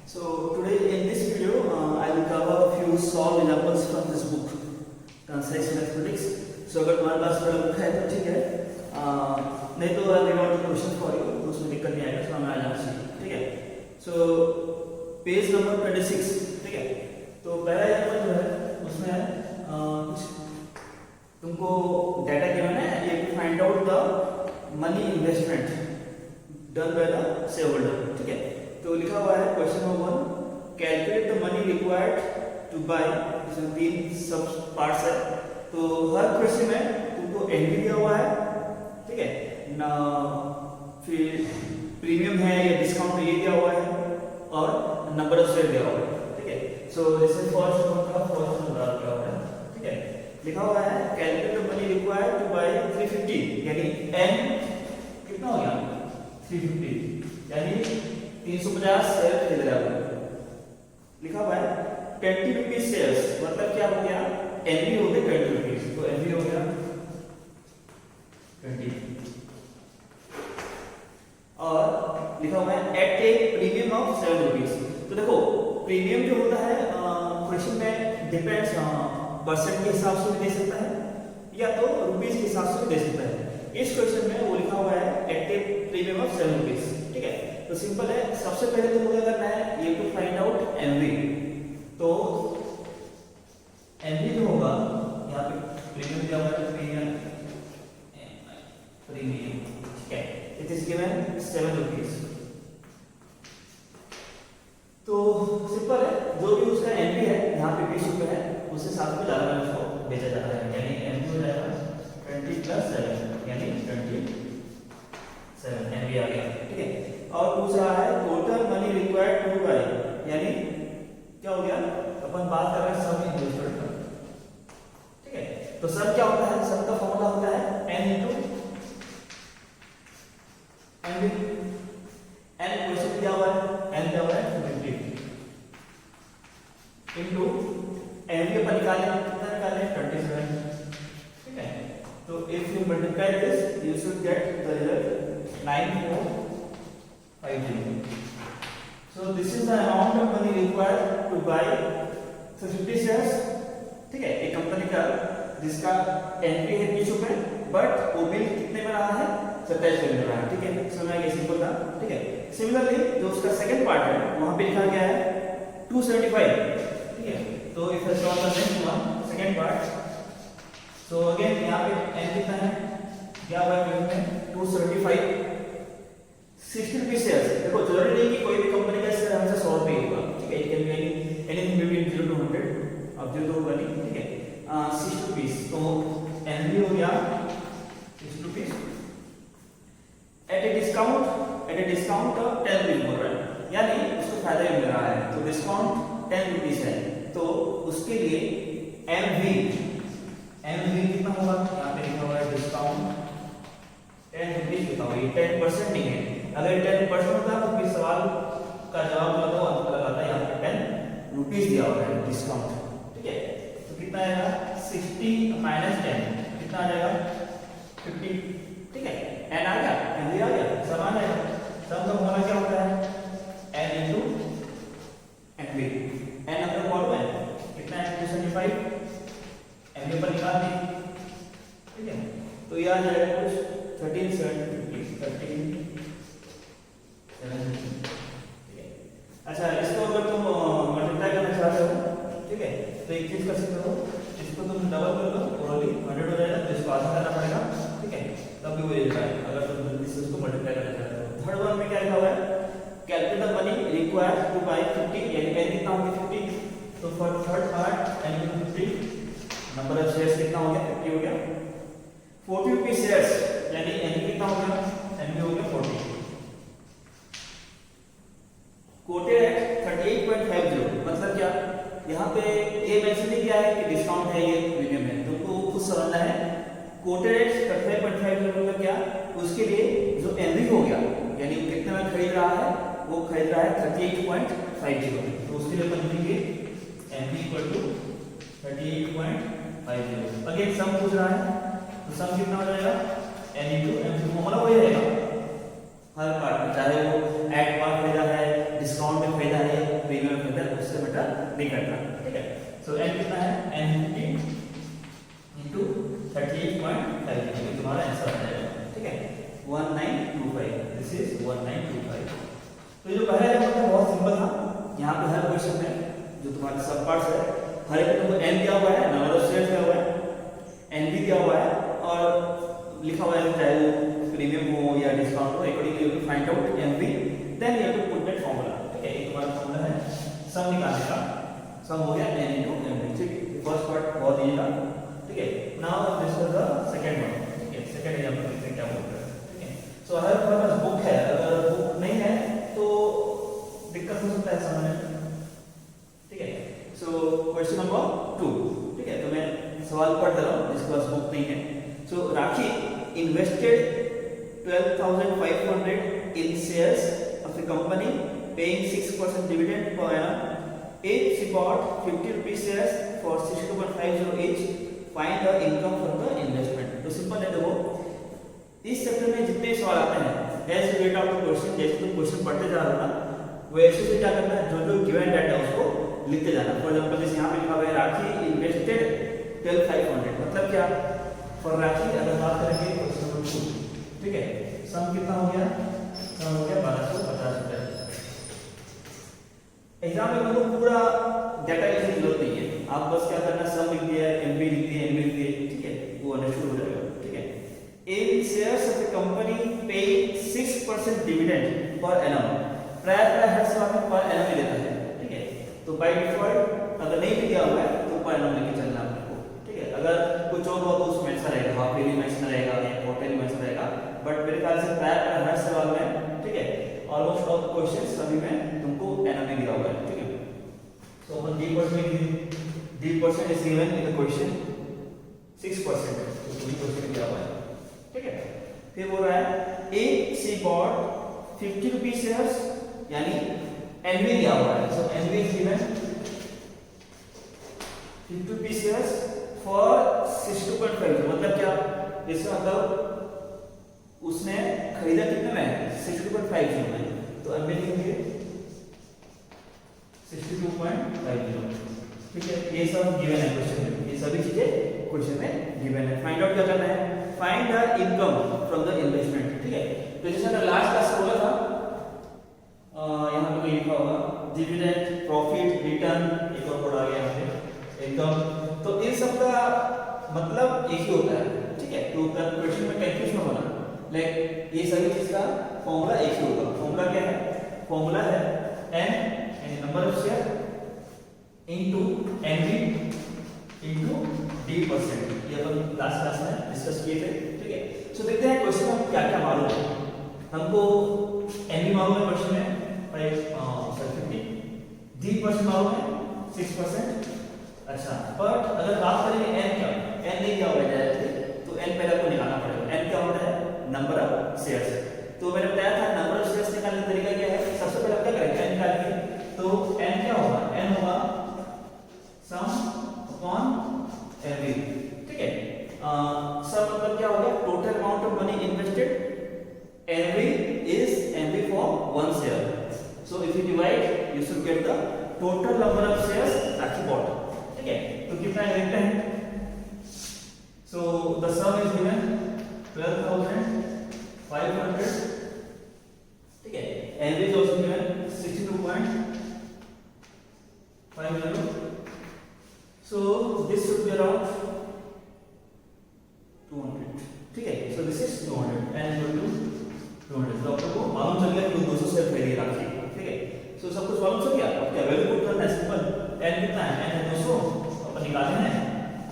So today in this video, I will cover a few solved examples from this book, Translation Mathematics. So अगर तुम्हारे पास बड़ा book है तो ठीक है, नहीं तो I will not question for you, तो उसमें दिक्कत नहीं आएगा, तो हमें आ जाना चाहिए, ठीक है. So पेज नंबर 26, ठीक है. तो पहला एग्जाम्पल जो है उसमें कुछ तुमको डाटा गिवन है, you have to find out the money investment done by the shareholder, ठीक है. तो लिखा हुआ है question number 1, calculate the money required to buy, इसमें 3 सब पार्ट्स है. तो हर क्वेश्चन में तुमको एनपी दिया हुआ है, ठीक है ना, फिर प्रीमियम है या डिस्काउंट ये दिया हुआ है और नंबर ऑफ शेयर दिया हुआ है, ठीक है. सो जैसे फर्स्ट नंबर दिया हुआ है, ठीक है. लिखा हुआ है calculate the money required to buy 350, यानी एन कितना हो गया 350, यानी 350 शेयर खरीद रहा है. लिखा हुआ है 20 रुपीज शेयर्स, मतलब क्या हो गया, एनबी हो गया 20 रुपीज, तो एनबी हो गया 20. और लिखा हुआ है at a premium of 7 rupees. तो देखो प्रीमियम जो होता है क्वेश्चन में डिपेंड्स परसेंट के हिसाब से भी दे सकता है या तो रुपीज के हिसाब से भी दे सकता है. इस क्वेश्चन में वो लिखा हुआ है at a premium of 7 rupees, ठीक है. तो सिंपल है, सबसे पहले तो मुझे करना है ये टू फाइंड आउट एनवी. तो एनवी जो होगा यहाँ पे प्रीमियम दिया हुआ है, प्रीमियम, ठीक है. It is given 7 rupees. तो सिंपल है, जो भी उसका एनवी है यहाँ पे 20 रुपए है, उसके साथ में ज्यादा में उसको बेचा जा रहा है, यानी एनवी हो जाएगा 20 + 7, यानी 27 एनवी आ गया, ठीक है. और पूछ रहा है total money required to buy, यानी क्या हो गया, अपन बात कर रहे हैं सम इन्वेस्टमेंट का, ठीक है. तो सम क्या होता है, सम का फॉर्मूला होता है n * n. n क्वेश्चन दिया हुआ है, n दिया हुआ है 50 इनटू n के पर निकालें, कितना निकालें 27, ठीक है. तो if you multiply this you should get the result 9450. So this is the amount of money required to buy 50 shares, ठीक है. एक कंपनी का जिसका एनपी है 20 रुपए, बट वो बिल कितने में रहा है 27 में रहा है, ठीक है. समझ गए, सिंपल था, ठीक है. सिमिलरली जो उसका सेकंड पार्ट है वहां पे लिखा गया है 275, ठीक है. तो if I solve the next one, second part. So again यहाँ पे एन कितना है, क्या हुआ है 275, 60 रुपीज शेयर. देखो जरूरी नहीं कि कोई भी कंपनी का शेयर हमसे 100 रुपए होगा, ठीक है. It can be anything between 0 to 100, अब 0 तो होगा नहीं, ठीक है. 60 रुपीज, तो एनबी हो गया 60 rupees at a discount 10 rupees बोल रहा है, यानी उसको फायदा मिल रहा है. तो डिस्काउंट 10 रुपीज है, तो उसके लिए एमवी कितना होगा, यहाँ पे लिखा हुआ है डिस्काउंट 10 रुपीज लिखा हुआ है, 10% नहीं है. अगर 10% होता तो फिर सवाल का जवाब लगाओ, अंत लगाता है. यहाँ पे 10 रुपीज दिया हुआ है डिस्काउंट, ठीक है. तो कितना आएगा 60 - 10, कितना आ जाएगा 50, ठीक है. एन आ गया, एन भी आ गया, सब आ जाएगा. सब का फॉर्मूला क्या होता है एन इनटू एनबी. एन अपने कॉलम है, कितना है 275, एनबी पर निकाल दी, ठीक है. तो ये आ जाएगा कुछ 13,750, 13,750, ठीक है. अच्छा, इसको अगर तुम मल्टीप्लाई करना चाहते हो, ठीक है, तो एक चीज कर सकते हो, इसको तुम डबल कर लो, ओरली 100 हो जाएगा, तो इसको आधा करना पड़ेगा, ठीक है. तब भी वो ये जाएगा अगर तुम जल्दी से उसको मल्टीप्लाई करना चाहते हो. थर्ड वन में क्या लिखा हुआ है, calculate the money required to buy 50, यानी n कितना हो गया 50. तो for third part n = 50, number of shares कितना हो गया 50 हो गया. 40 रुपीज शेयर्स, यानी n कितना हो गया, n हो गया 40. कोटेड एट 38.50, मतलब क्या, यहाँ पे ये मेंशन नहीं किया है कि डिस्काउंट है, ये प्रीमियम है, तुमको खुद समझना है. कोटेड एट 38.50 मतलब क्या, उसके लिए जो एनवी हो गया, यानी कितने में खरीद रहा है, वो खरीद रहा है 38.50, तो उसके लिए अपन लिखेंगे एनवी = 38.50. अगेन सम पूछ रहा है, तो सम कितना हो जाएगा n * m, फॉर्मूला वही रहेगा हर पार्ट में, चाहे वो एट पार्ट खरीदा है, डिस्काउंट में खरीदा है कंसिडर नहीं करना, ठीक है। सो n कितना है, n 50 into 38.5 तुम्हारा आंसर आ जाएगा, ठीक है, 1925। This is 1925। तो जो पहला चैप्टर था बहुत सिंपल था। यहाँ पे हर क्वेश्चन में जो तुम्हारे सब पार्ट्स है, हर एक में n दिया हुआ है, नंबर ऑफ शेयर्स दिया हुआ है, n भी दिया हुआ है और लिखा हुआ है चाहे वो प्रीमियम हो या डिस्काउंट हो, accordingly you will find out mv, then you have to put that formula, ठीक है। एक तुम्हारा फार्मूला है सम निकालने का, सम हो गया n into mv, ठीक है। फर्स्ट पार्ट बहुत इजी था, ठीक है। Now this is the second one, ठीक है। सेकंड एग्जांपल देखते हैं क्या बोलता है, ठीक है। सो हर तुम्हारे पास बुक है, अगर बुक नहीं है तो दिक्कत हो सकता है समझने में, ठीक है। सो क्वेश्चन नंबर 2, ठीक है। तो मैं सवाल पढ़ दे रहा हूँ जिसके पास बुक नहीं है। सो राखी invested 12,500 in shares of a company paying 6% dividend per annum. If she bought 50 rupees shares for 62.50 each, find the income from the investment. तो सिंपल है, देखो इस चैप्टर में जितने सवाल आते हैं, as you get out the question, जैसे तुम क्वेश्चन पढ़ते जा रहे हो ना, वैसे से क्या करना है, जो जो गिवन डाटा है उसको लिखते जाना। फॉर एग्जांपल जैसे यहाँ पे लिखा हुआ है राखी इन्वेस्टेड 12,500, मतलब क्या, फॉर राखी अगर बात करेंगे क्वेश्चन नंबर 2, ठीक है। सम कितना हो गया, सम हो गया 1250 रुपए। एग्जाम में मतलब पूरा डाटा लिखने की जरूरत नहीं है, आप बस क्या करना, सम लिख दिया, एमबी लिख दिया, एमबी लिख दिया, ठीक है, वो अंडरस्टूड हो जाएगा, ठीक है। इन शेयर्स ऑफ द कंपनी पे 6% डिविडेंड पर एनम, प्राय हर साल में पर एनम ही देता है, ठीक है। तो बाय डिफॉल्ट अगर नहीं भी दिया हुआ है तो पर एनम लेके चलना है आपको, ठीक है। अगर कुछ और हो तो उसमें ऐसा रहेगा, हाफ ईयरली में ऐसा रहेगा या क्वार्टरली में ऐसा रहेगा, बट मेरे ख्याल से प्राय हर सवाल में, ठीक है, ऑलमोस्ट ऑल क्वेश्चंस सभी में तुमको एनम ही दिया हुआ है, ठीक है। So upon d% is given in the question 6%, तो d% दिया हुआ है, ठीक है। फिर बोल रहा है A she bought 50 rupees shares, यानी NV दिया हुआ है, so NV is given 50 rupees shares for 62.5, मतलब क्या, इसका मतलब उसने खरीदा कितने में, 62.50 में, तो NV लिखेंगे 62.50, ठीक है। ये सब गिवन है क्वेश्चन में, ये सभी चीजें क्वेश्चन में गिवन है। फाइंड आउट क्या करना है, find the income from the investment, ठीक है। तो जैसे हमने लास्ट क्लास बोला था, यहाँ पे लिखा होगा डिविडेंड, प्रॉफिट, रिटर्न, एक और कोड आ गया यहाँ पे, इनकम। तो इन सब का मतलब एक ही होता है, ठीक है। तो क्वेश्चन में कंफ्यूजन होना, लाइक ये सभी चीज का फॉर्मूला एक ही होगा। फॉर्मूला क्या है, फॉर्मूला है n number of share into NV into d%, ये अपन लास्ट क्लास में डिस्कस किए थे, ठीक है। सो देखते हैं क्वेश्चन में क्या क्या मालूम है हमको। एनवी मालूम है क्वेश्चन में 50, d% मालूम है 6%, अच्छा। बट अगर बात करेंगे n क्या, n नहीं क्या होगा डायरेक्टली, तो n पहले आपको निकालना पड़ेगा। n क्या होता है, नंबर ऑफ शेयर्स। तो मैंने बताया था नंबर ऑफ शेयर्स निकालने का तरीका क्या है, सबसे पहले क्या करेंगे, n निकालेंगे, तो n क्या होगा, n होगा सम अपॉन एवरी, ठीक है। सम मतलब क्या हो गया, total amount of money invested, every is every for one share, so if you divide you should get the total number of shares राखी बॉट, ठीक है। तो कितना देखते हैं, so the sum is given 12,500, ठीक है। Every is also given 62.50, so this should be around 200, ठीक है। so this is 200 and equal to 200। तो आपको मालूम चल गया कि 200 शेयर खरीदी राखी, ठीक है। so सब कुछ मालूम चल गया, अब क्या वैल्यू पुट करना है, सिंपल, n कितना है, n है 200, अपन निकालना है।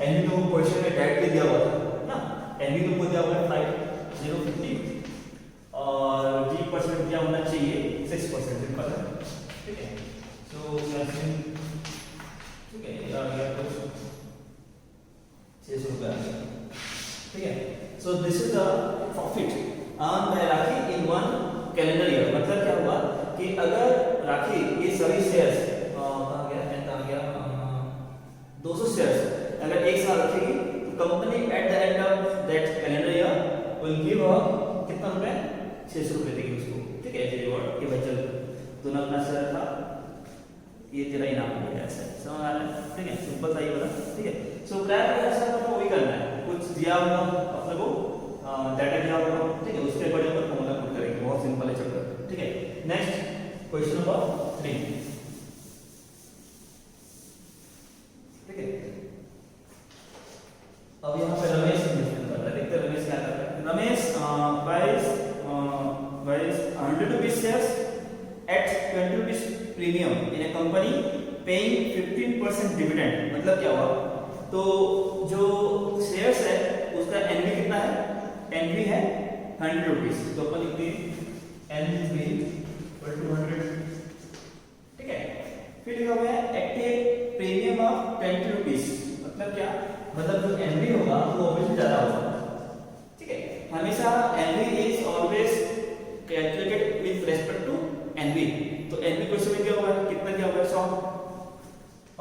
n भी तो क्वेश्चन में डायरेक्टली दिया हुआ था ना, n भी तुमको दिया हुआ है 5050 और d% क्या होना चाहिए 6%, सिंपल है, ठीक है। so ठीक है, ये आ गया कुछ 600 रुपये आ गया, ठीक है। So this is the profit earn by rakhi in one calendar year. मतलब क्या हुआ कि अगर राखी ये सभी शेयर्स कहाँ गया 200 शेयर्स अगर एक साल रखेगी तो company at the end of that calendar year will give कितना रुपए, 600 रुपये देगी उसको, ठीक है, एज रिवॉर्ड कि भाई चल तूने अपना शेयर रखा, ये तेरा इनाम हो गया, ऐसे समझ आ रहा है? ठीक है, सिंपल सा ये वाला। ठीक है, सो प्रायर रिहर्सल आपको वही करना है, कुछ दिया हुआ अपने को डाटा दिया होगा, ठीक है, उसके अकॉर्डिंग अपन फॉर्मूला पुट करेंगे। बहुत सिंपल है चैप्टर। ठीक है, नेक्स्ट क्वेश्चन नंबर 3। ठीक है, अब यहाँ पे रमेश कर रहा है, देखते हैं रमेश क्या कर रहा है। Ramesh buys 100 rupees shares at 20 rupees premium in a company paying 15% dividend। मतलब क्या हुआ, तो जो शेयर्स है उसका एनवी कितना है, एनवी है 100 रुपीज, तो अपन लिखते हैं एनवी इक्वल टू 100। ठीक है, फिर लिखा हुआ है at a premium of 20 rupees. मतलब क्या, मतलब जो एनवी होगा वो ऑब्वियसली ज्यादा होगा। ठीक है, हमेशा NV is always calculated with respect to NV. तो एनवी क्वेश्चन में क्या होगा, कितना क्या होगा 100,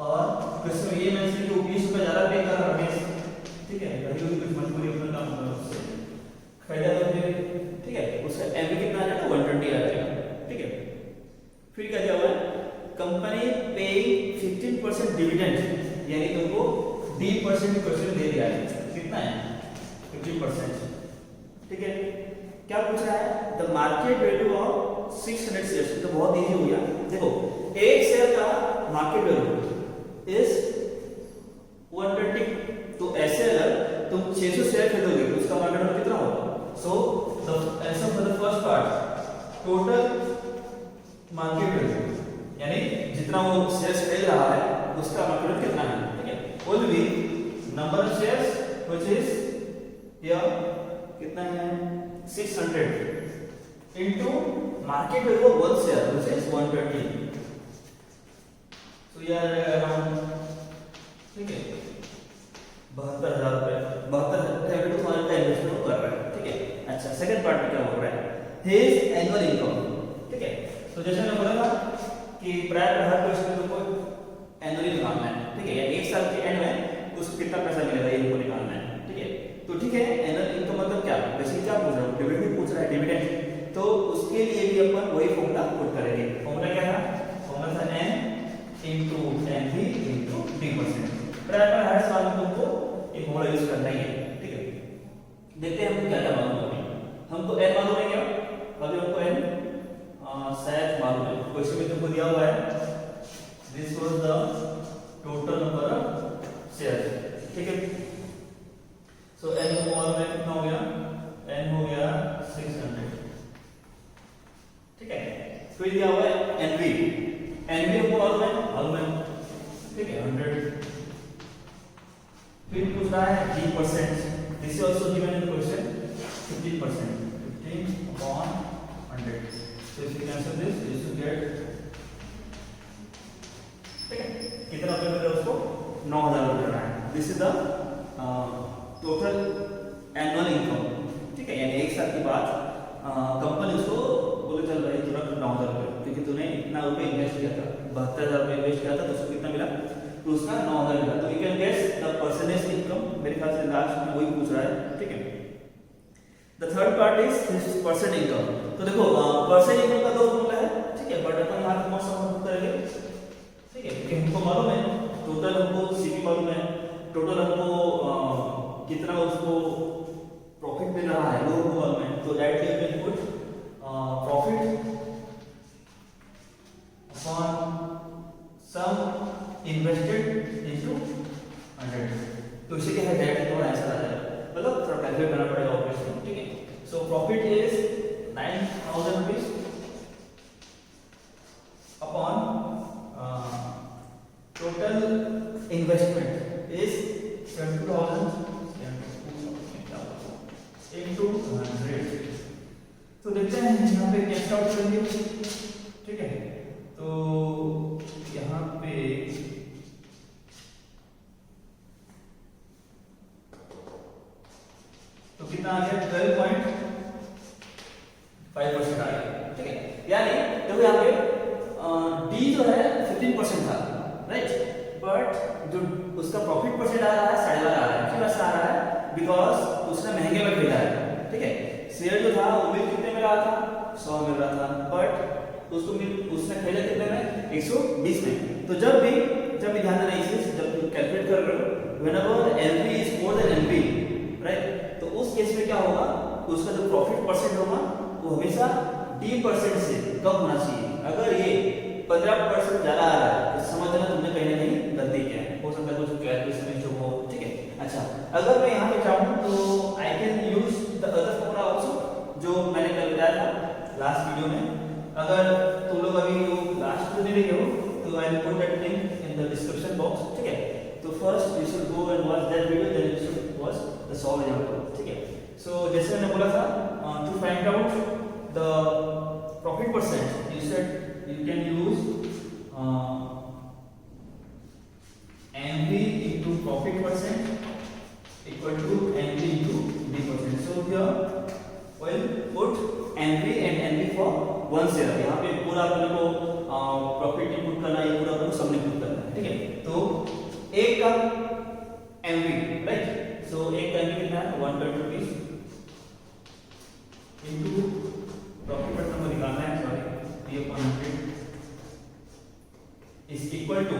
और क्वेश्चन में ये मेंशन कि 20 रुपए ज्यादा पे कर रहा है। ठीक है, वही कुछ मजबूरी अपना काम होगा उससे खरीदा तो फिर। ठीक है, उसका एनवी कितना आ जाएगा 120 आ जाएगा। ठीक है, फिर क्या दिया हुआ है, कंपनी पेइंग 15% डिविडेंड, यानी तुमको D% क्वेश्चन दे दिया है, कितना है 15%। ठीक है, क्या पूछ रहा है, the market value of 600 shares. तो बहुत इजी हो गया, देखो एक शेयर का मार्केट वैल्यू इज 120, तो ऐसे अगर तुम 600 शेयर खरीदोगे तो उसका मार्केट वैल्यू कितना होगा। So the answer for the first part, total market value, यानी जितना वो शेयर्स खरीद रहा है उसका मार्केट वैल्यू कितना है। ठीक है, will be number of shares which is here कितना है 600 into market value of one share which is 120, so यार अराउंड, ठीक है 72,000 रुपए, 72,000 तो हमारे का इन्वेस्टमेंट कर रहा है। ठीक है, अच्छा सेकंड पार्ट में क्या हो रहा है, his annual income। ठीक है, तो जैसे मैंने बोला था कि प्रायर हर क्वेश्चन को एनुअली निकालना है। ठीक है, या एक साल के एंड में उसको कितना पैसा मिलेगा ये हमको निकालना है। ठीक है, तो ठीक है, एनुअल इनकम मतलब क्या, बेसिकली क्या पूछ रहा हूँ, डिविडेंड पूछ रहा है, डिविडेंड। तो उसके लिए भी अपन वही फॉर्मूला पुट करेंगे। फॉर्मूला क्या था, फॉर्मूला था n into NV into D%। Prior पर हर साल में तुमको एक फॉर्मूला यूज करना ही है। ठीक है, देखते हैं हमको क्या क्या मालूम है। हमको n मालूम है क्या, अभी हमको n शायद मालूम है, क्वेश्चन में तुमको दिया हुआ है this was the total number of shares। ठीक है, so n को मालूम है कितना हो गया, n हो गया 600। ठीक है, फिर दिया हुआ है nv, nv हमको मालूम है। ठीक है 100, फिर पूछ रहा है D%, this is also given in the question 15%, 15/100। so if you cancel this you should get, ठीक है, कितना रुपए मिल रहा है उसको 9,000 रुपए रहा है। This is the total annual income. ठीक है, यानी एक साल के बाद कंपनी उसको बोले चल भाई तुरंत 9,000 रुपए, क्योंकि तूने इतना रुपए इन्वेस्ट किया था, 72,000 रुपए इन्वेस्ट किया था, तो उसको कितना मिला, तो उसका 9,000 मिला। तो you can guess the percentage income, मेरे ख्याल से लास्ट में वही पूछ रहा है। ठीक है, the third part is this percent income. तो देखो परसेंट इनकम का दो फॉर्मूला है। ठीक है, बट अपन यहां पे कौन सा फॉर्मूला करेंगे। ठीक है, क्योंकि हमको मालूम है टोटल, हमको सीपी मालूम है, टोटल हमको कितना उसको प्रॉफिट मिल रहा है वो हमको मालूम है। तो directly we can put profit upon sum invested into 100। तो इसे क्या है, डायरेक्टली तुम्हारा आंसर आ जाएगा, मतलब थोड़ा कैलकुलेट करना पड़ेगा ऑब्वियसली। ठीक है, so profit is 9,000 rupees upon total investment is 70,000 into 100। तो देखते हैं यहाँ पे कैसे आउट करेंगे। ठीक है, तो यहाँ पे तो कितना आ गया 12.5% आ गया। ठीक है, यानी देखो यहाँ पे डी जो है 15% था, राइट, बट जो उसका प्रॉफिट परसेंट आ रहा है 12.5 आ रहा है। क्यों ऐसा आ रहा है, बिकॉज उसने महंगे में खरीदा है। ठीक है, शेयर जो था वो मिल कितने में रहा था, 100 मिल रहा था, बट उसको उसने खरीदा कितने में 120 में। तो जब भी ध्यान देना इसे, जब तुम कैलकुलेट कर रहे हो, whenever NP is more than NP, right, तो उस केस में क्या होगा, उसका जो प्रॉफिट परसेंट होगा वो हमेशा D% से कम होना चाहिए। अगर ये 15% ज्यादा आ रहा है तो समझ लेना तुमने कहीं ना कहीं गलती किया है, हो सकता है कुछ कैलकुलेशन में जो हो, ठीक है। अच्छा, अगर मैं यहाँ पे चाहूँ तो I can use the other formula also, जो मैंने कल बताया था लास्ट वीडियो में। अगर तुम लोग अभी लास्ट वीडियो नहीं देखे हो तो I will put that link in the description box, ठीक है। तो first you should go and watch that video, then you should watch the solve example, ठीक है। सो जैसे मैंने बोला था, to find out the profit percent, you said you can use NP into profit percent equal to NP into D%. So here we'll put NP and NP for one share. यहाँ पे पूरा अपने को profit input करना है, ये पूरा अपने को सबने इनपुट करना है, ठीक है। तो एक का NP, राइट, सो एक का NP कितना है 120 रुपीस इनटू प्रॉफिट परसेंट को निकालना है, sorry, P/100 is equal to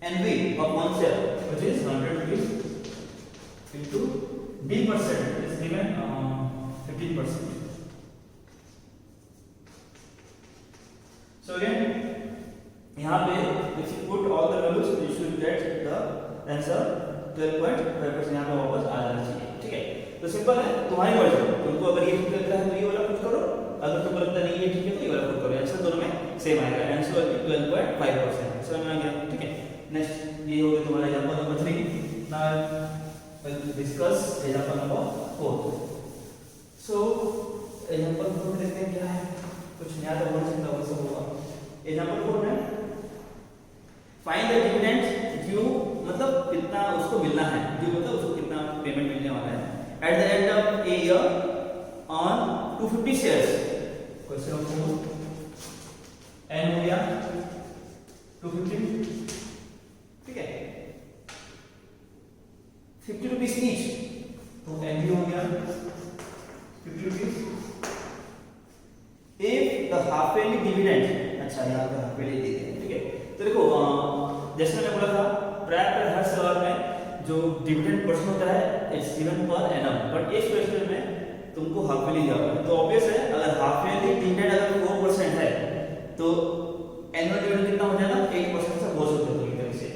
NV of one share, which is 100 rupees, into D% is given 15%. So again, यहाँ पे if you put all the values, you should get the answer 12.5%। यहाँ पे वापस आ जाना चाहिए, ठीक है। तो सिंपल है, तुम्हारी मर्जी, तुमको अगर ये ठीक लगता है तो ये वाला कुछ करो, अगर तुमको लगता नहीं है ठीक है तो ये वाला कुछ करो, आंसर दोनों में सेम आएगा, आंसर 12.5%। समझ में आ गया, ठीक है। नेक्स्ट ये हो गया तुम्हारा example number 3। Now will discuss example number 4। So example 4 में देखते हैं क्या है, कुछ नया तो हो सकता है, सब होगा। एग्जांपल 4 में फाइंड द डिविडेंड ड्यू, मतलब कितना उसको मिलना है, ड्यू मतलब उसको कितना पेमेंट मिलने वाला है at the end of a year on 250 shares. Question number 4 N हो गया 250, ठीक है, 50 रुपीस ईच, तो एन भी हो गया 50 rupees. If the half yearly dividend, अच्छा यहाँ पे हाफ ईयरली दे दिया, ठीक है। तो देखो जैसे मैंने बोला था प्राय हर सवाल में जो डिविडेंड परसेंट होता है it's given per annum, but इस क्वेश्चन में तुमको हाफ ईयरली दिया हुआ है, तो ऑब्वियस है अगर हाफ ईयरली डिविडेंड अगर 4% है तो एनुअल डिविडेंड कितना हो जाएगा 8% से बोल सकते हो एक तरह से,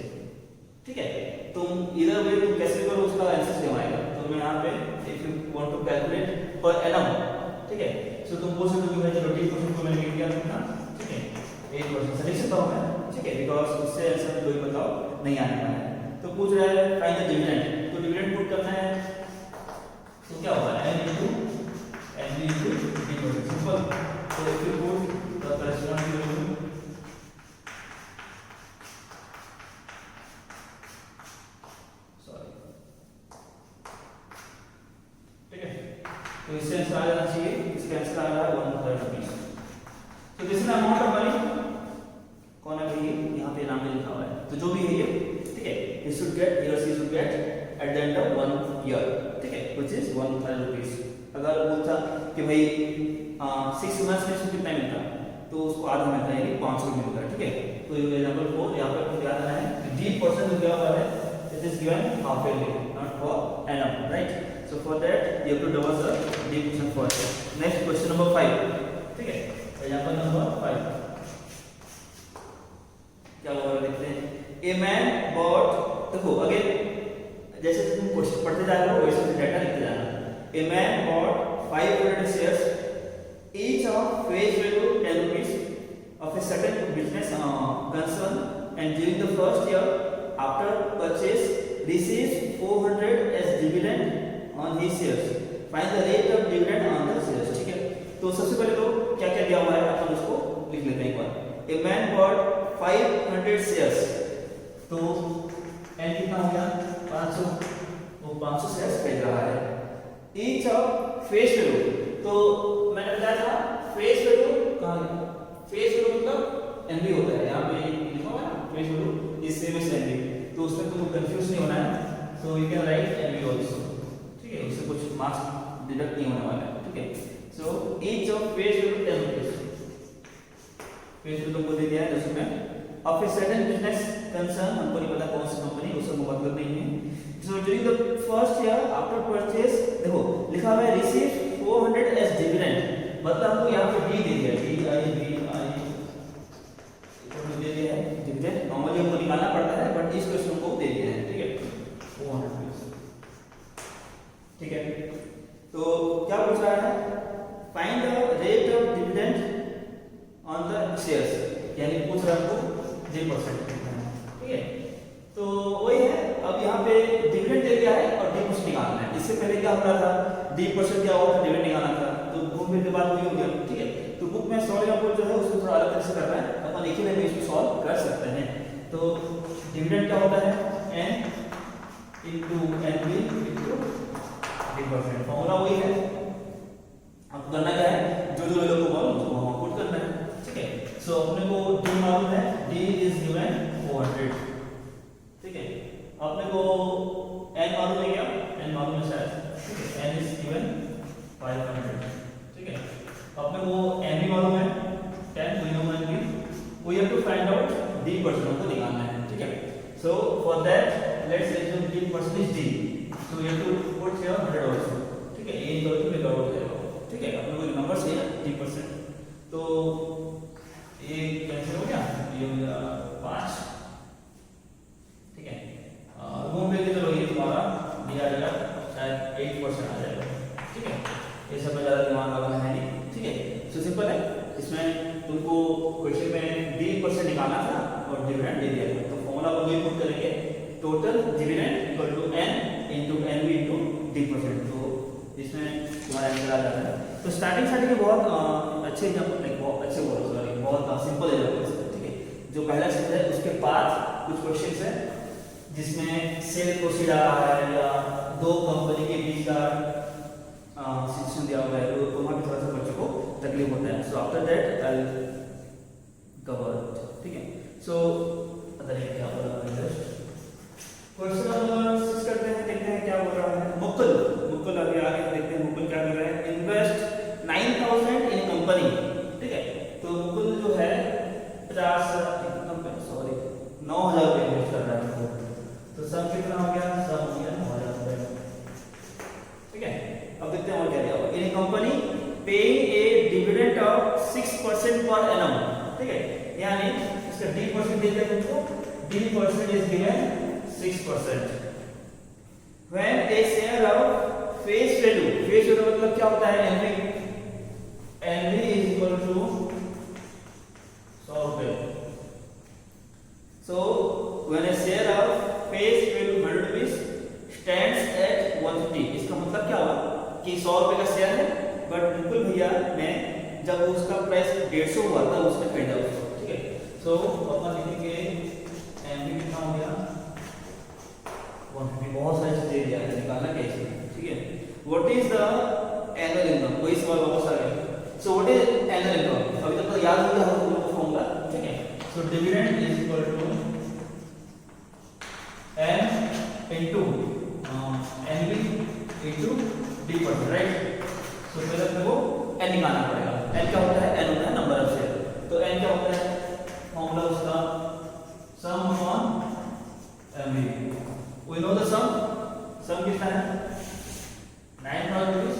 ठीक है। तुम इधर वे तुम कैसे करो उसका आंसर सेम आएगा। तो मैं यहाँ पे if you want to calculate per annum, ठीक है, सो तुम बोल सकते हो कि भाई चलो 8% को मैंने लिख दिया कितना, ठीक है, 8% से लिख सकता हूं मैं, ठीक है, बिकॉज़ उससे आंसर कोई बताओ नहीं आने वाला है। तो पूछ रहा है फाइंड द डिविडेंड, तो डिविडेंड पुट करना है, तो क्या होगा n into d%, सिंपल। तो if you put the corresponding value, sorry, ठीक है, तो इससे आंसर आ जाना चाहिए, इसका आंसर आ रहा है 130 रुपीस। तो this is amount of money, कौन है भाई, यहाँ पे नाम लिखा हुआ है, तो जो भी है ये, ठीक है, you should get, he or she should get at the end of 1 year, ठीक है, which is 130 rupees। अगर बोलता कि भाई 6 months में कितना मिलता तो उसको आधा मिलता है, यानी 500 मिलता है, ठीक है। तो एग्जांपल 4 यहाँ पर मुझे याद आना है D% दिया हुआ है, it is given half yearly not for annum, right? So for that you have to double the D% first। next question number 5, ठीक है, एग्जांपल नंबर 5 क्या बोल रहे देखते हैं। ए मैन बॉट, देखो अगेन जैसे तुम क्वेश्चन पढ़ते जा रहे हो वैसे डाटा लिखते जाना। A man bot 500 shares each of face value 10 rupees of a certain business concern, and during the first year after purchase receives 400 as dividend on his shares। find the rate of dividend on the shares, ठीक है। तो सबसे पहले तो क्या क्या दिया हुआ है अपन उसको लिख लेते हैं एक बार। ए मैन बॉट 500 शेयर्स, तो एन कितना हो गया 500, वो 500 शेयर्स खरीद रहा है। ईच ऑफ फेस वैल्यू, तो मैंने बताया था फेस वैल्यू कहाँ गया, फेस वैल्यू मतलब एनवी होता है, यहाँ पे लिखा हुआ है ना face value is same as NV, तो उसमें तुमको कंफ्यूज नहीं होना है, so you can write NV also, ठीक है, उससे कुछ मार्क्स डिडक्ट नहीं होने वाला है, ठीक है। So each of face value 10 rupees, page पे तुमको दे दिया है 10 रुपए। अब फिर सडन बिजनेस कंसर्न, हमको नहीं पता कौन सी कंपनी, उससे मतलब नहीं है। So during the first year after purchase, देखो लिखा हुआ है रिसीव 400 एज डिविडेंड, मतलब हमको यहाँ पे डी दे दिया, डी आई दे दिया है डिविडेंड। नॉर्मली हमको निकालना पड़ता है बट इस क्वेश्चन को दे दिया है, ठीक है 400, ठीक है। तो क्या पूछ रहा है, find the rate of dividend on the shares, यानी पूछ रहा है हमको 3%, ठीक है। तो वही है, अब यहाँ पे डिविडेंड दे दिया है और डी परसेंट निकालना है। इससे पहले क्या हो रहा था, डी परसेंट क्या होगा, डिविडेंड निकालना था, तो घूम फिर के बाद वही हो गया, ठीक है। तो बुक में सॉल्व अकाउंट जो है उसको थोड़ा अलग तरह से कर रहा है, अपन एक ही में इसको सॉल्व कर सकते हैं। तो डिविडेंड क्या होता है, n into NB into d%, formula वही है। अब करना क्या है, जो वैल्यू को मालूम उसको वहां पुट करना है, ठीक है। सो अपने को d मालूम है, d इज गिवन 400, ठीक है। अपने को n मालूम है, क्या n मालूम है शायद, ठीक है, n इज गिवन 500, ठीक है। अपने को n भी मालूम है 10, तो यू नो n भी we have to find out d% को निकालना है, ठीक है। So for that let's assume d% is d, so we have to put here 100 also, ठीक है। ये इक्वल टू लिखा हो जाएगा, ठीक है। अपने को नंबर से है d%, तो ये कैंसिल हो गया, ये हो गया 5, ठीक है। घूम फिर के चलो ये तुम्हारा दिया जाएगा शायद 8% आ जाएगा, ठीक है। ये सब में ज्यादा दिमाग लगाना है नहीं, ठीक है। सो सिंपल है, इसमें तुमको क्वेश्चन में d% निकालना था और डिविडेंड दे दिया था, तो फॉर्मूला को वही पुट करेंगे, total dividend equal to n into nb into d%, तो इसमें तुम्हारा आंसर आ जाता है। तो स्टार्टिंग में बहुत अच्छे एग्जांपल, लाइक बहुत अच्छे बोलो, सॉरी बहुत सिंपल एग्जांपल, ठीक है। जो पहला चीज है उसके बाद कुछ क्वेश्चंस है जिसमें सेल प्रोसीड आ रहा है या दो कंपनी के बीच का सिचुएशन दिया हुआ है, तो वहां पे थोड़ा सा बच्चों को तकलीफ होता है। So after that I will cover, ठीक है। सो अदर क्या बोल रहा है, क्वेश्चन नंबर 6 करते हैं, देखते हैं क्या बोल रहा है। मुकुल अभी आगे देखते हैं मुकुल क्या कर रहा है। इन्वेस्ट 9000 इन कंपनी, ठीक है। तो मुकुल जो है 9000 रुपए इन्वेस्ट कर रहा है, तो सम कितना हो गया, सम हो गया 9000 रुपए, ठीक है। अब देखते हैं और क्या दिया हुआ। In company paying a dividend of 6% per annum, ठीक है। यानी इसका d% दे दिया तुमको, d% is given 6%। When a share of face value मतलब क्या होता है, NV is equal to 100 रुपए। So when a share of face value 100 rupees stands at 150, इसका मतलब क्या हुआ कि 100 रुपए का शेयर है, बट मुकुल भैया ने जब उसका प्राइस 150 हुआ था उसने खरीदा उसको, ठीक है। सो अपन लिखेंगे NV कितना हो गया 150, बहुत सारी चीजें दिया है, निकालना कैसे, ठीक है। What is the annual income, कोई सवाल वापस आ गया। So what is annual income, अभी तक तो याद हो गया हम लोगों को फॉर्मूला, ठीक है। So dividend is equal to n into nb into d%, right. So पहले अपने को n निकालना पड़ेगा। n क्या होता है, n होता है नंबर ऑफ शेयर, तो n क्या होता है, फॉर्मूला उसका सम upon mb, we know the sum कितना है 9000 rupees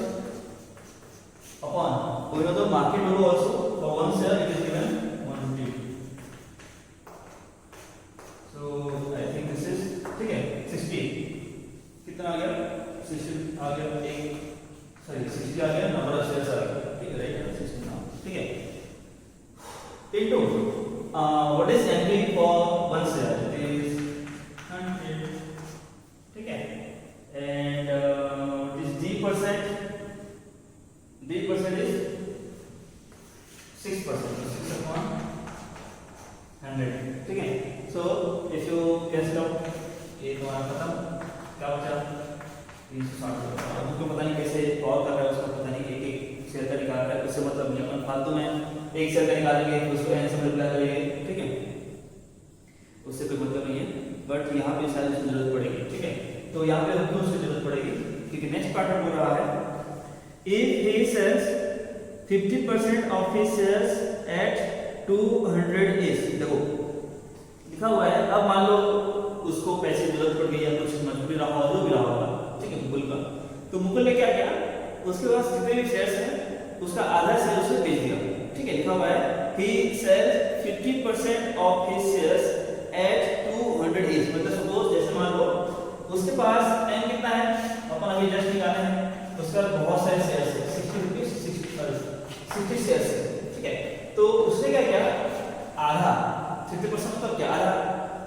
upon, we know the market value also for one share it is given 150, so I think this is, ठीक है। 60 कितना आ गया, 60 आ गया, एक सॉरी 60 आ गया, नंबर ऑफ शेयर्स आ गया, ठीक है, राइट 60 नाउ, ठीक है। into what is NB for one share, it is 100, ठीक है। And this d% is 6%, 6 upon 100, ठीक है। सो इफ यू कैंसिल आउट, ये तुम्हारा खत्म, क्या बचा 360। अब तुमको पता नहीं कैसे और कर रहा है, उसका पता नहीं, एक शेयर का निकाल रहा है, उससे मतलब नहीं, अपन फालतू में एक शेयर का निकालेंगे उसको n से मल्टीप्लाई करेंगे, ठीक है, उससे कोई मतलब नहीं है। बट यहाँ पे शायद उसकी जरूरत पड़ेगी, ठीक है। तो यहाँ पे क्यों उसकी जरूरत पड़ेगी, क्योंकि नेक्स्ट पार्ट बोल रहा है if he sells 50% of his shares at 200 is, देखो लिखा हुआ है। अब मान लो उसको पैसे की जरूरत पड़ गई या कुछ मजबूरी रहा हो, जो भी रहा होगा, ठीक है, मुकुल का। तो मुकुल ने क्या किया, उसके पास जितने भी शेयर्स हैं उसका आधा शेयर उसे बेच दिया, ठीक है। लिखा हुआ है he sells 50% of his shares at 200 each। मतलब सपोज जैसे मान लो उसके पास n कितना है, अपन अभी जस्ट निकाले हैं, उसका बहुत सारे शेयर्स है, 60 शेयर्स है, ठीक है। तो उसने क्या किया, आधा, 50% मतलब क्या, आधा,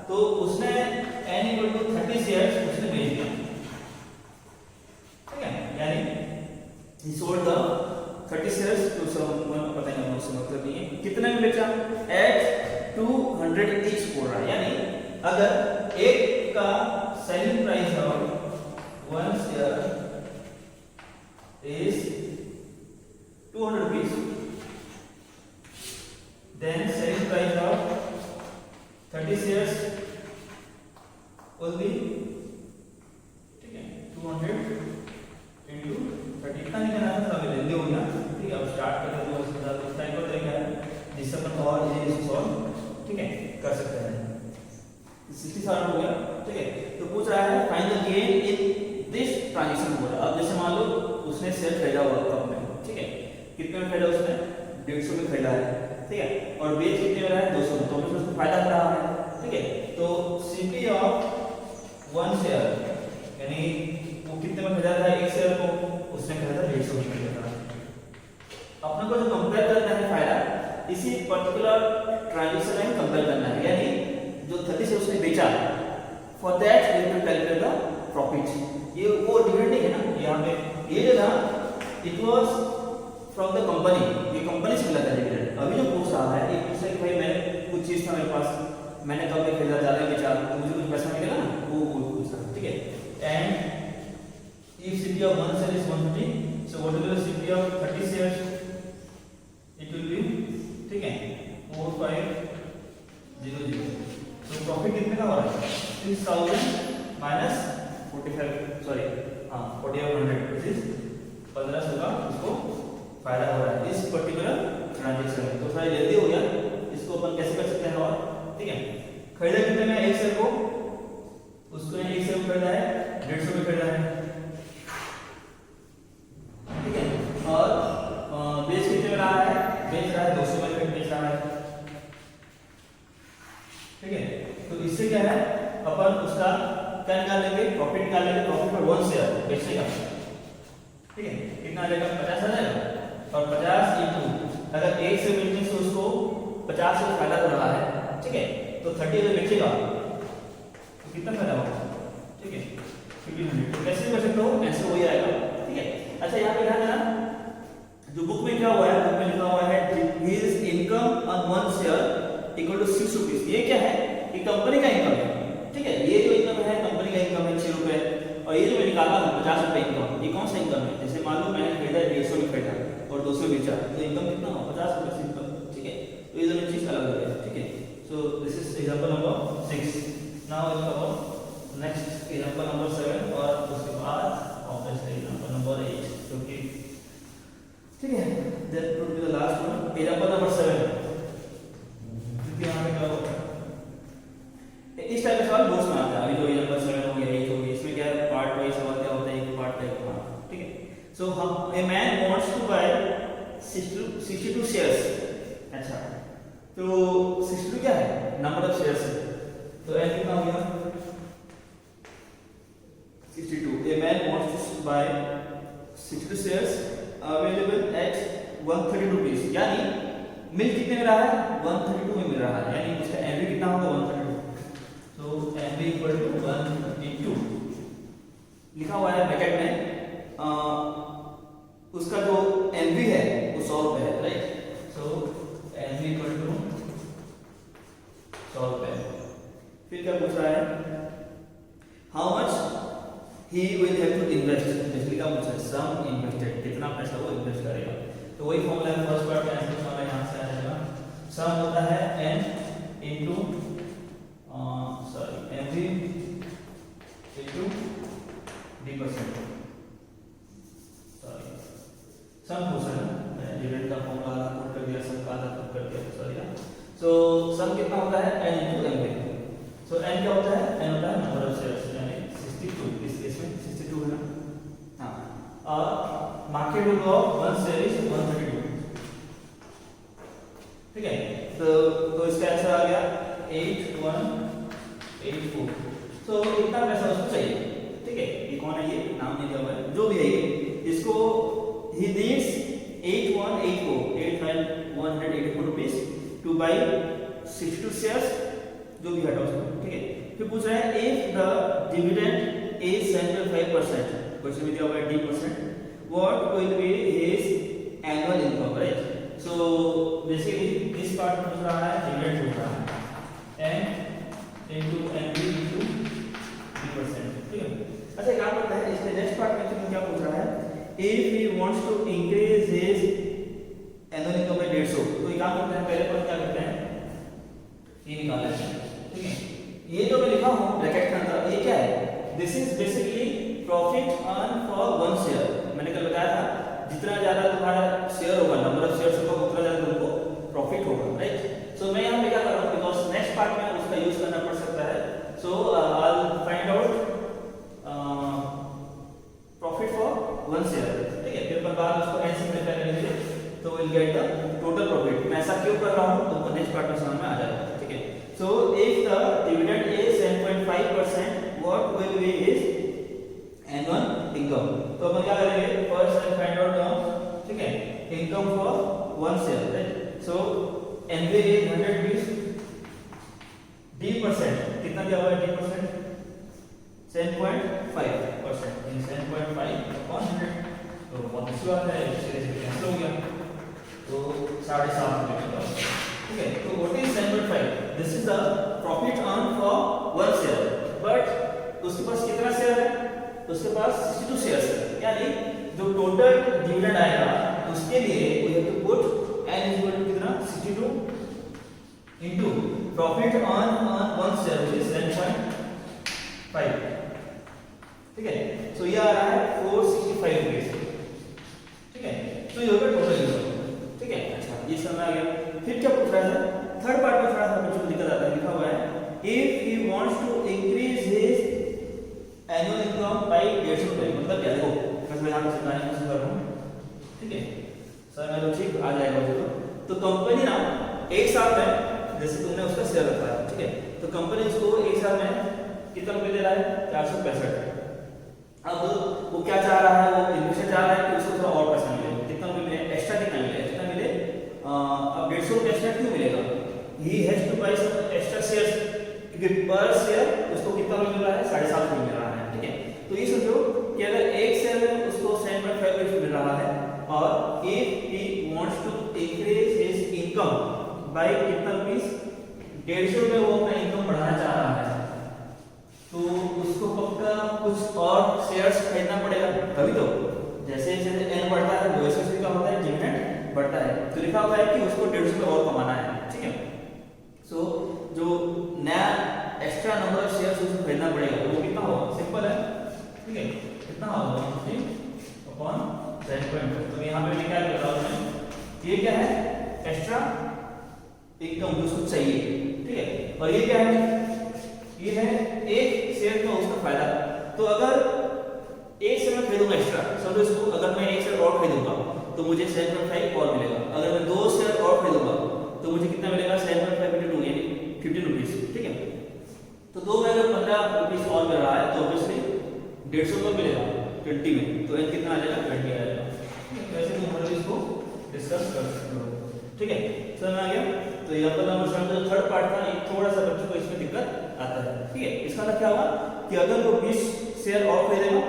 तो उसने n इक्वल टू 30 शेयर्स उसने बेच दिया, ठीक है। यानी he sold the 30 शेयर्स, तो सब पता नहीं है, उससे मतलब नहीं है कितने में बेचा, एट 200 ईच बोल रहा है। यानी अगर एक का selling price of 1 share is 200 rupees, then selling price of 30 shares will be, ठीक है, 200 into 30, इतना निकालना है, अभी लेंगे हो गया, ठीक है। अब स्टार्ट करते हैं, उसके साथ उस टाइप का तरीका है जिससे अपन और इजीली सॉल्व, ठीक है, कर सकते हैं। 60 सॉल्व हो गया, ठीक है। तो पूछ रहा है find the gain in this transaction बोला। अब जैसे मान लो उसने शेयर खरीदा हुआ कब में, ठीक है, कितने में खरीदा उसने, 150 में खरीदा है, ठीक है, और बेच कितने में रहा है, 200 में, तो उसको फायदा हो रहा है, ठीक है। तो सीपी ऑफ 1 शेयर, यानी वो कितने में खरीदा था, एक शेयर को उसने खरीदा 150 में खरीदा था। अपने को जो कंपेयर करना है फायदा, इसी पर्टिकुलर ट्रांजैक्शन में कंपेयर करना है, यानी जो 30 से उसने बेचा, for that we have to calculate the profit. ये वो डिविडेंड है ना, यहाँ पे ये जो था it was from the company, ये कंपनी से मिला था डिविडेंड। अभी जो पूछ रहा है, ये पूछ रहा है कि भाई मैं कुछ चीज था मेरे पास, मैंने कब में खरीदा, ज्यादा बेचा, तो मुझे कुछ पैसा मिलेगा ना, वो पूछ रहा है, ठीक है। And if CP of 1 share is 150, so what will be the CP of 30 shares, it will be, ठीक है, 4500। so प्रॉफिट कितने का हो रहा है, 6000 माइनस 45, सॉरी हाँ 4500, which is 1500 का उसको फायदा हो रहा है इस पर्टिकुलर ट्रांजैक्शन में। तो थोड़ा जल्दी हो गया, इसको अपन कैसे कर सकते हैं और, ठीक है। खरीदा कितने में, एक शेयर को, उसको एक शेयर को खरीदा है 150 में खरीदा है, ठीक है, और बेच कितने में रहा है, बेच रहा है 200 में बेच रहा है, ठीक है। तो इससे क्या है, अपन उसका क्या निकाल लेंगे, प्रॉफिट निकाल लेंगे। प्रॉफिट पर 1 शेयर बेचने का, ठीक है, कितना आ जाएगा, 50 आ जाएगा, और 50 इंटू अगर एक से बेचने से उसको 50 से फायदा हो रहा है, ठीक है, तो 30 अगर बेचेगा तो कितना फायदा होगा, ठीक है, 1500। तो कैसे कर सकते हो, ऐसे हो जाएगा, ठीक है। अच्छा यहाँ पे ध्यान देना, जो बुक में क्या हुआ है, बुक में लिखा हुआ है his income on 1 share equal to 6 rupees. ये क्या है, ये कंपनी का इनकम है, ठीक है। ये जो इनकम है कंपनी का इनकम है 6 रुपए, और ये जो मैं निकाला हूँ 50 रुपए इनकम, ये कौन सा इनकम है, जैसे मान लो मैंने खरीदा 150 में खरीदा और 200 बेचा, तो इनकम कितना हो, 50 रुपए इनकम, ठीक है। तो ये दोनों चीज अलग है, ठीक है। So this is example number 6। Now will cover next example number 7 और उसके बाद ऑब्वियसली एग्जांपल नंबर 8, क्योंकि ठीक है, that would be the last one, example number 7। क्योंकि यहाँ पे क्या होगा, इस टाइप का सवाल बहुत आते हैं। अभी जो एग्जांपल 7 हो गया, 8 हो गया, इसमें क्या है, पार्ट वाइज सवाल क्या होता है, एक पार्ट टाइप का, ठीक है। सो हम a man wants to buy 62 shares. अच्छा, तो 62 क्या है, नंबर ऑफ शेयर्स है, तो एन कितना हो गया, 62। A man wants to buy 62 shares available at 130 rupees, यानी मिल कितने में रहा है, 132 में मिल रहा है, यानी उसका एनवी कितना होगा, 132। तो एनवी इक्वल टू 132 लिखा हुआ है ब्रैकेट में, उसका जो एनवी है वो 100 रुपए है, right. So NV equal to 100 रुपए। फिर क्या पूछ रहा है, how much he will have to invest, basically क्या पूछा है, सम इन्वेस्टेड, कितना पैसा वो इन्वेस्ट करेगा। तो वही फॉर्मूला है, फर्स्ट पार्ट में आंसर वाला यहाँ से आ जाएगा, सम होता है n into sorry NV into d%, sorry sum पूछा है, मैं डिविडेंड का फॉर्मूला पुट कर दिया, सम का आधा पुट कर दिया, सॉरी सो सम कितना होता है n into m पे। सो n क्या होता है, n होता है नंबर ऑफ शेयर्स यानी 62, इस केस में 62 है ना। हाँ, और market value of one share is 132, ठीक है। तो इसका आंसर आ गया 8184। सो इतना पैसा उसको चाहिए, ठीक है। ये कौन है, ये नाम नहीं दिया हुआ है, जो भी है ये, इसको he needs 8184 rupees two by 62 shares, जो भी हटा उसको, ठीक है। फिर पूछ रहा है if the dividend is 75%, question में दिया हुआ है d%, what will be his annual income, right. So basically this part में पूछ रहा है डिविडेंड पूछ रहा है n into NB into d%, ठीक है। अच्छा क्या करता है, इसके नेक्स्ट पार्ट में तुम्हें क्या पूछ रहा है, if he wants to increase his annual income by 150, तो ये काम करते हैं, पहले पर क्या करते हैं, ये निकाल लेते हैं, ठीक है। ये जो मैं लिखा हूँ ब्रैकेट के अंदर, ये क्या है, this is basically profit earn for one share. मैंने कल बताया था जितना ज्यादा तुम्हारा शेयर होगा, नंबर ऑफ शेयर्स होगा, उतना ज्यादा तुमको प्रॉफिट होगा, राइट। सो मैं यहाँ पे क्या कर रहा हूँ, बिकॉज नेक्स्ट पार्ट में उसका यूज करना पड़ सकता है। So I will find out profit for one share, ठीक है। फिर बाद उसको n से मल्टीप्लाई करेंगे तो will get the total profit. मैं ऐसा क्यों कर रहा हूं, तुमको नेक्स्ट पार्ट में समझ में आ जाएगा, ठीक है। So if the dividend is 7.5%, what will be his annual income. तो अपन क्या करेंगे, फर्स्ट फाइंड आउट द, ठीक है, income for one share, right. So NV is 100 d%, कितना दिया हुआ है d%, 7.5%, इन 7.5 upon 100, तो बहुत अच्छी बात है, इससे कैंसिल हो गया, तो 7.5, ठीक है। तो what is 7.5, this is the profit earn for one share, but उसके पास कितना शेयर है, उसके पास 62 शेयर्स है, यानी जो टोटल डिविडेंड आएगा उसके लिए we have to put n is equal to कितना, 62 into profit earn on one share which is 7.5, ठीक है। सो ये आ रहा है 465 रुपीस, ठीक है। तो ये होगा टोटल इनकम, ठीक है। अच्छा ये समझ आ गया। फिर क्या पूछ रहा है, थर्ड पार्ट में थोड़ा सा बच्चों को दिक्कत आता है, लिखा हुआ है if he wants to increase his annual income by 150 रुपए, मतलब क्या, देखो मैं यहां पे समझाने की कोशिश कर रहा हूं, ठीक है। सर मैं तो ठीक आ जाएगा, तो कंपनी ना एक साल में, जैसे तुमने उसका शेयर रखा है, ठीक है, तो कंपनी उसको एक साल में कितना रुपए दे रहा है, 465। अब वो क्या चाह रहा है, वो इन्वेस्टर चाह रहा है कि उसको थोड़ा और पैसा मिले, कितना मिले, एक्स्ट्रा कितना मिले, एक्स्ट्रा मिले, अब 150 रुपए एक्स्ट्रा क्यों मिलेगा, he has to buy some extra shares, क्योंकि पर शेयर उसको कितना मिल रहा है, 7.5 मिल रहा है, ठीक है। तो ये समझो कि अगर एक शेयर में उसको 7.5 रुपए मिल रहा है, और if he wants to increase his income by कितना रुपीस, 150 रुपए वो अपना इनकम बढ़ाना चाह रहा है, तो उसको पक्का कुछ और शेयर्स खरीदना पड़ेगा, तभी तो जैसे जैसे n बढ़ता है वैसे वैसे क्या होता है, डिविडेंड बढ़ता है। तो लिखा हुआ है कि उसको 150 रुपए और कमाना है, ठीक है। सो जो नया एक्स्ट्रा नंबर ऑफ शेयर्स उसको खरीदना पड़ेगा, वो कितना होगा, सिंपल है, ठीक है, कितना होगा, अपॉन 7.5। तो यहाँ पे मैं क्या कर रहा हूँ, ये क्या है, एक्स्ट्रा इनकम जो उसको चाहिए, ठीक है। और ये क्या है, ये है एक शेयर का उसका फायदा। तो अगर एक शेयर में खरीदूंगा एक्स्ट्रा, समझो इसको, अगर मैं एक शेयर और खरीदूंगा तो मुझे 7.5 और मिलेगा, अगर मैं 2 शेयर और खरीदूंगा तो मुझे कितना मिलेगा, 7.5 into 2 यानी 50 रुपीस, ठीक है। तो दो में अगर 15 रुपीस और मिल रहा है तो ऑब्वियसली 150 रुपये मिलेगा 20 में, तो n कितना आ जाएगा, 20 आ जाएगा। वैसे तुम हमारे इसको डिस्कस कर सकते हो, ठीक है, समझ में आ गया। तो ये अपन नंबर जो थर्ड पार्ट था, ये थोड़ा सा बच्चों को इसमें दिक्कत आता है, ठीक है। इसका मतलब क्या हुआ कि अगर वो 20 शेयर और खरीदेगा,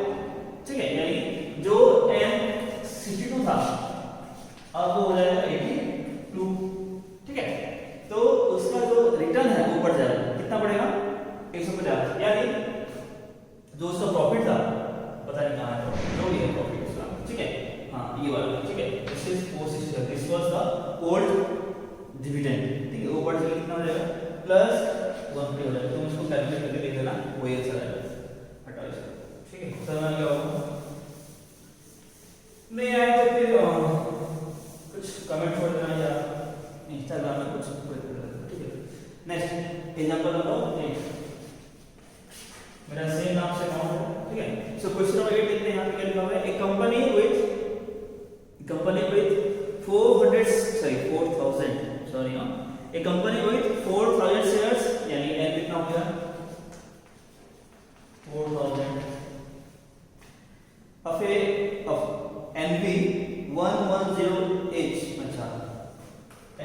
ठीक है, यानी जो n 62 था अब वो हो जाएगा 82, ठीक है। तो उसका जो रिटर्न है वो बढ़ जाएगा, कितना बढ़ेगा, 150, यानी जो उसका प्रॉफिट था, पता नहीं कहाँ है, जो भी है प्रॉफिट उसका, ठीक है, हाँ ये वाला, ठीक है, this was the old dividend, ठीक है, वो बढ़ जाएगा, कितना हो जाएगा, प्लस 1 हो जाएगा। तुम इसको कैलकुलेट करके देख लेना, वही आंसर आएगा, हटाओ इसको, ठीक है। समझ में क्या होगा, नहीं आए तो फिर कुछ कमेंट छोड़ देना या इंस्टाग्राम में कुछ, नेक्स्ट एग्जांपल नंबर 8, मेरा सेम नाम से अकाउंट है, ठीक है। सो क्वेश्चन नंबर 8 देखते हैं, यहाँ पे क्या लिखा हुआ है, ए कंपनी विथ 4000 सॉरी हाँ, ए कंपनी विथ 4000 शेयर्स, यानी एन कितना हो गया 4000 of NV 110H, अच्छा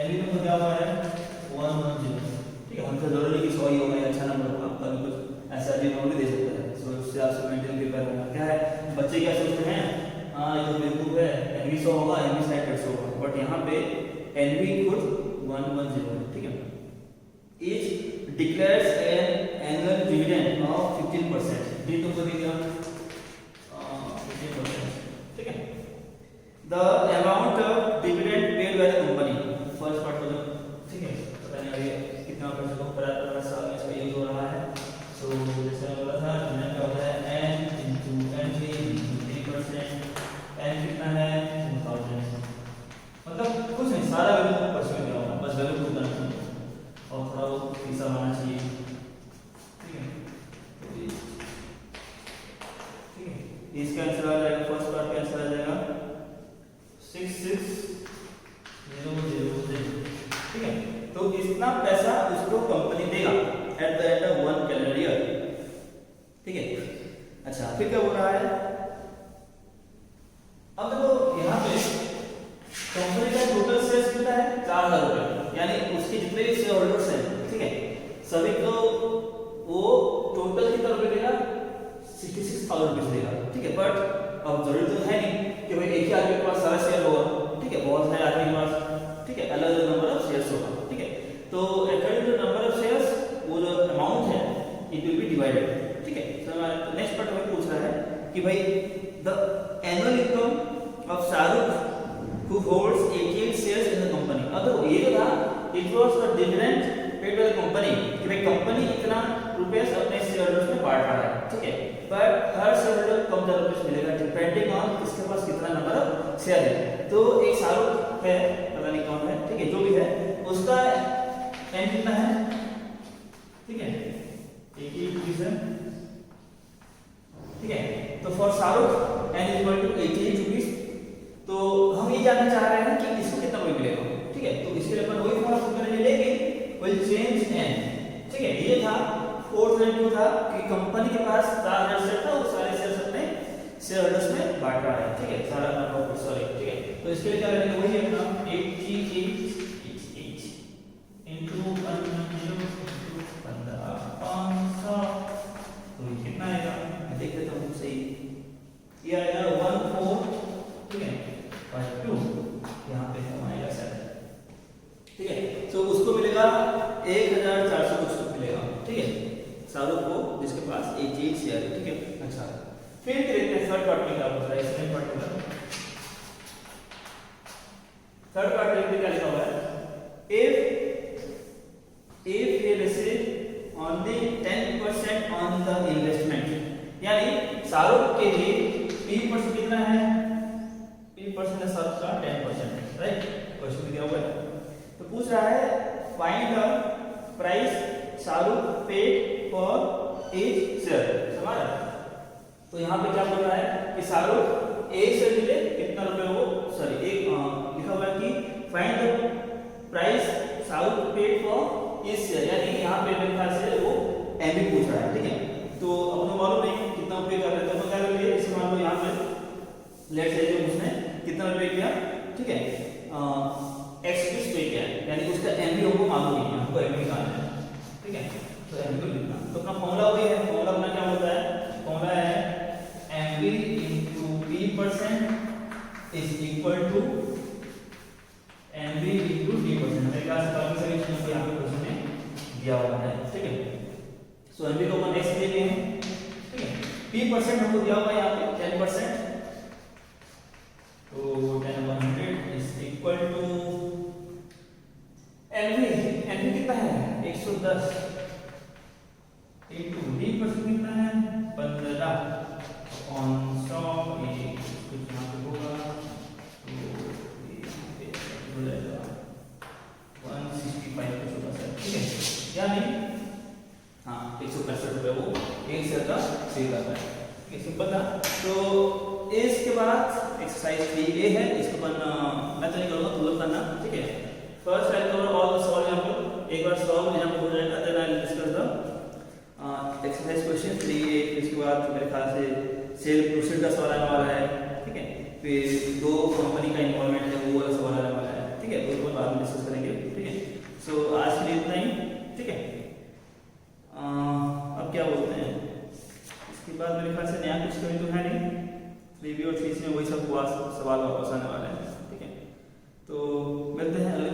NV में क्या हुआ है 110, ठीक है। हमसे जरूरी नहीं कि 100 ही होगा, अच्छा नंबर होगा, कभी कुछ ऐसा भी नंबर भी दे सकता है। सो इससे आपसे मेंटल प्रिपेयर होना क्या है, बच्चे क्या सोचते हैं, हाँ ये तो बेवकूफ है, NV 100 होगा, NV शायद 150 होगा, बट यहाँ पे NV खुद 110 है, ठीक है। Each declares an annual dividend of 15%, ये तुमको दिख गया 15%, ठीक है। The amount of dividend paid by the company, first part हो जाओ, ठीक है। पता नहीं अभी कितना परसेंट को पता साल में इसका यूज हो रहा है। सो जैसे मैं बोला था डिविडेंड क्या होता है n into NV into 3%, n कितना है 2000, मतलब कुछ नहीं, सारा वैल्यू परसेंट में होगा, बस वैल्यू को करना है और थोड़ा वो हिस्सा होना चाहिए, ठीक है। ठीक है, इसका आंसर आ जाएगा, फर्स्ट पार्ट का आंसर आ जाएगा 66,000, ठीक है। तो इतना पैसा उसको कंपनी देगा eight the end of 1 calendar year, ठीक है। अच्छा फिर क्या हो रहा है, अब देखो यहाँ पे कंपनी का टोटल शेयर्स कितना है 4000 रुपए, यानी उसके जितने भी शेयर होल्डर्स हैं, ठीक है, सभी को वो टोटल कितना रुपए देगा 66,000 रुपए देगा, ठीक है। बट अब जरूरी तो है नहीं कि भाई एक ही आदमी के पास सारा शेयर होगा, ठीक है, बहुत सारे आदमी के पास, ठीक है, अलग अलग नंबर ऑफ शेयर्स होगा, ठीक है। तो according to number of shares वो जो अमाउंट है इट विल बी डिवाइडेड, ठीक है। सो नेक्स्ट पार्ट में पूछ रहा है कि भाई the annual income of Shahrukh who holds 88 shares in the company, अब तो ये था it was the dividend paid by the company, कि भाई कंपनी इतना रुपए अपने शेयरहोल्डर्स में बांट रहा है, ठीक है। पर हर शेयरहोल्डर कम ज्यादा रुपए मिलेगा डिपेंडिंग ऑन किसके पास कितना नंबर ऑफ शेयर है। तो एक शाहरुख है, पता नहीं कौन है, ठीक है, जो भी है उसका एन कितना है, ठीक है 88, ठीक है। तो for Shahrukh N is equal to 88 rupees. तो हम ये जानना चाह रहे हैं कि इसको कितना रुपए मिलेगा, ठीक है। तो इसके लिए अपन वही फॉर्मूला यूज करेंगे, लेकिन विल चेंज एन, ठीक है। ये था 432 था कि कंपनी के पास 4000 शेयर था, वो सारे शेयर अपने शेयरहोल्डर्स में बांट रहा है, ठीक है, सारा नंबर सॉरी, ठीक है। तो इसके लिए क्या करेंगे, वही अपना 88 इनटू 1500, तो ये कितना आएगा मैं देख लेता हूं सही, ये आएगा 14, ठीक है 2, यहाँ पे हमारा सेट, ठीक है। तो उसको मिलेगा 1400 कुछ तो मिलेगा, ठीक है, शाहरुख को जिसके पास 88 शेयर है, ठीक है। अच्छा फिर देखते हैं थर्ड पार्ट में क्या होता है, सेकंड पार्ट में थर्ड पार्ट में क्या लिखा हुआ है, if ये receive only 10% on the investment, यानी शाहरुख के लिए P% कितना है, P% है शाहरुख का 10%, राइट। क्वेश्चन दिया हुआ है तो पूछ रहा है find the price Shahrukh paid for each share, समझ रहा। तो यहाँ पे क्या बोल रहा है कि शाहरुख एक शेयर के लिए कितना रुपए वो सॉरी एक लिखा हुआ है कि find the price Shahrukh paid for each share, यानी यहाँ पे मेरे ख्याल से वो एमबी पूछ रहा है, ठीक है। तो अपने मालूम नहीं कितना पे कर रहे थे, तो क्या करेंगे, इसे मान लो यहाँ पे लेट से उसने कितना रुपए किया, ठीक है, एक्स पे किया, यानी उसका एमबी हमको मालूम नहीं है, हमको एमबी निकालना है, ठीक है। तो एमबी को लिखना, तो अपना फॉर्मूला वही है, फॉर्मूला अपना क्या होता है, फॉर्मूला है MV into P% is equal to MV into D%। मेरे ख्याल से काफी सारी चीजों को यहाँ पे क्वेश्चन में दिया हुआ है, ठीक है। सो एमबी को अपन एक्स देते हैं, ठीक है। P% हमको दिया हुआ है यहाँ पे 10%, तो 10/100 इज इक्वल टू एनवी कितना है 110 इनटू D% कितना है 15 ऑन 100, ये कुछ यहाँ पे होगा तो ये हो जाएगा 165 कुछ होगा सर, ठीक है। या नहीं? हाँ, 165 रुपये वो एक शेयर का सेल कर रहा है। सिंपल था। तो इसके बाद एक्सरसाइज 3A है, इसको मैं तो नहीं करूँगा, तुम लोग करना, ठीक है। First I cover all the solve example, एक बार सॉल्व एग्जांपल हो जाएगा, then I will discuss the exercise question 3A। इसके बाद मेरे ख्याल से सेल प्रोसीड का सवाल आने वाला है, ठीक है। फिर 2 कंपनी का इन्वॉल्वमेंट है वो वाला सवाल आने वाला है, ठीक है। वो बाद में डिस्कस करेंगे, ठीक है। सो आज के लिए इतना ही, ठीक है। अब क्या बोलते हैं, इसके बाद मेरे ख्याल से नया कुछ कभी तो है नहीं, 3B और 3C में वही सब सवाल वापस आने वाले हैं, ठीक है। तो मिलते हैं अगले